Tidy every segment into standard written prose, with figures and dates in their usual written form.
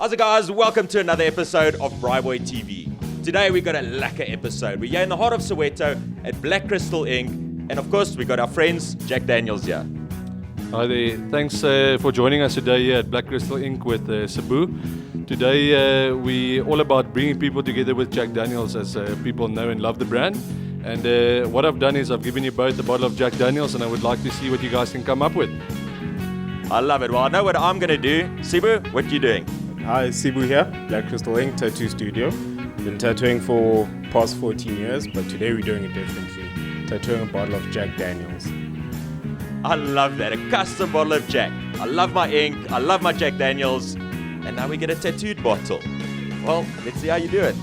How's it guys? Welcome to another episode of BraaiBoy TV. Today we got a lacquer episode. We're here in the heart of Soweto at Black Crystal Ink. And of course we got our friends Jack Daniels here. Hi there. Thanks for joining us today here at Black Crystal Ink with Sibu. Today we all about bringing people together with Jack Daniels, as people know and love the brand. And what I've done is I've given you both a bottle of Jack Daniels, and I would like to see what you guys can come up with. I love it. Well, I know what I'm going to do. Sibu, what are you doing? Hi, Sibu here, Black Crystal Ink Tattoo Studio. Been tattooing for past 14 years, but today we're doing it differently. Tattooing a bottle of Jack Daniels. I love that. A custom bottle of Jack. I love my ink. I love my Jack Daniels. And now we get a tattooed bottle. Well, let's see how you do it.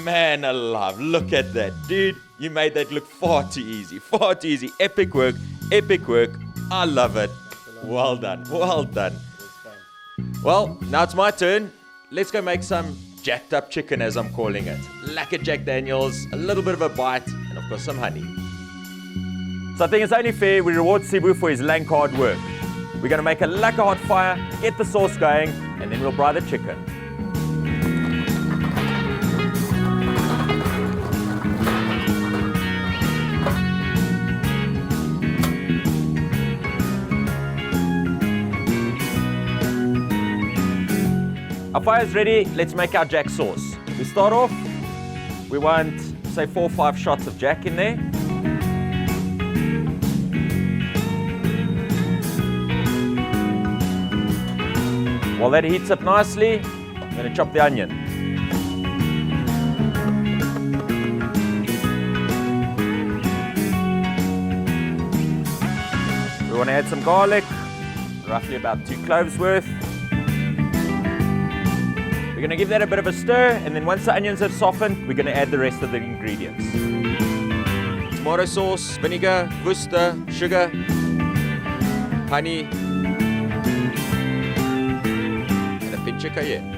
Man alive, look at that, dude. You made that look far too easy, far too easy. Epic work, epic work. I love it. Well done, well done. Well, now it's my turn. Let's go make some jacked up chicken, as I'm calling it. Lacquer Jack Daniels, a little bit of a bite, and of course some honey. So I think it's only fair we reward Sibu for his lank hard work. We're gonna make a lacquer hot fire, get the sauce going, and then we'll braai the chicken. Our fire's ready, let's make our Jack sauce. We start off, we want, say, 4 or 5 shots of Jack in there. While that heats up nicely, I'm going to chop the onion. We want to add some garlic, roughly about 2 cloves worth. We're going to give that a bit of a stir, and then once the onions have softened, we're going to add the rest of the ingredients. Tomato sauce, vinegar, Worcester, sugar, honey, and a pinch of cayenne.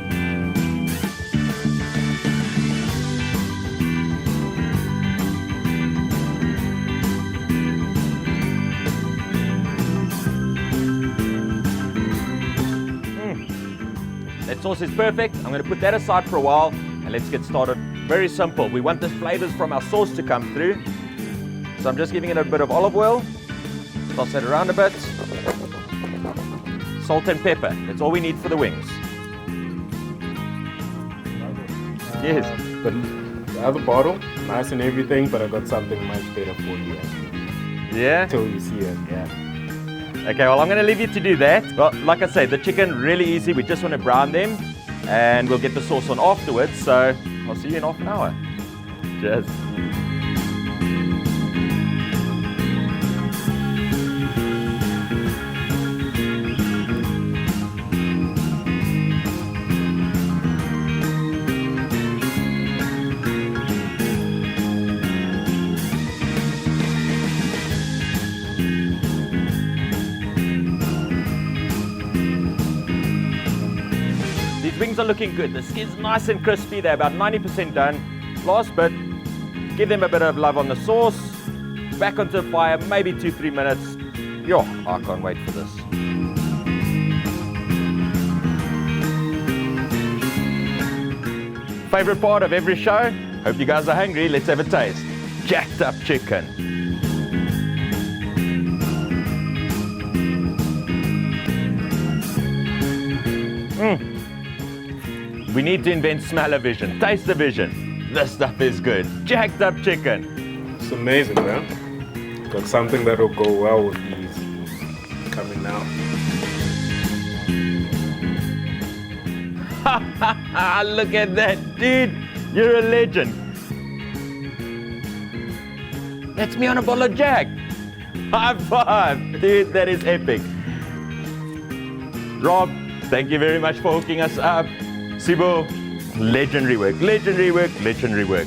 That sauce is perfect. I'm going to put that aside for a while and let's get started. Very simple. We want the flavors from our sauce to come through. So I'm just giving it a bit of olive oil. Toss that around a bit. Salt and pepper. That's all we need for the wings. Yes. The other bottle, nice and everything, but I got something much better for you actually. Yeah? Until you see it, yeah. Okay, well, I'm going to leave you to do that. Well, like I say, the chicken, really easy. We just want to brown them, and we'll get the sauce on afterwards. So I'll see you in half an hour. Cheers. These wings are looking good. The skin's nice and crispy. They're about 90% done. Last bit, give them a bit of love on the sauce. Back onto the fire, maybe 2-3 minutes. Yo, I can't wait for this. Favorite part of every show? Hope you guys are hungry. Let's have a taste. Jacked up chicken. We need to invent smell-o-vision, taste-o-vision. This stuff is good. Jacked up chicken. It's amazing, man. Got something that'll go well with these coming now. Look at that, dude. You're a legend. That's me on a bottle of Jack. High five. Dude, that is epic. Rob, thank you very much for hooking us up. Sibu, legendary work, legendary work, legendary work.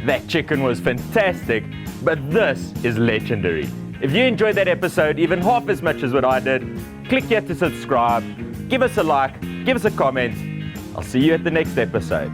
That chicken was fantastic. but this is legendary. If you enjoyed that episode even half as much as what I did, click here to subscribe, give us a like, give us a comment. I'll see you at the next episode.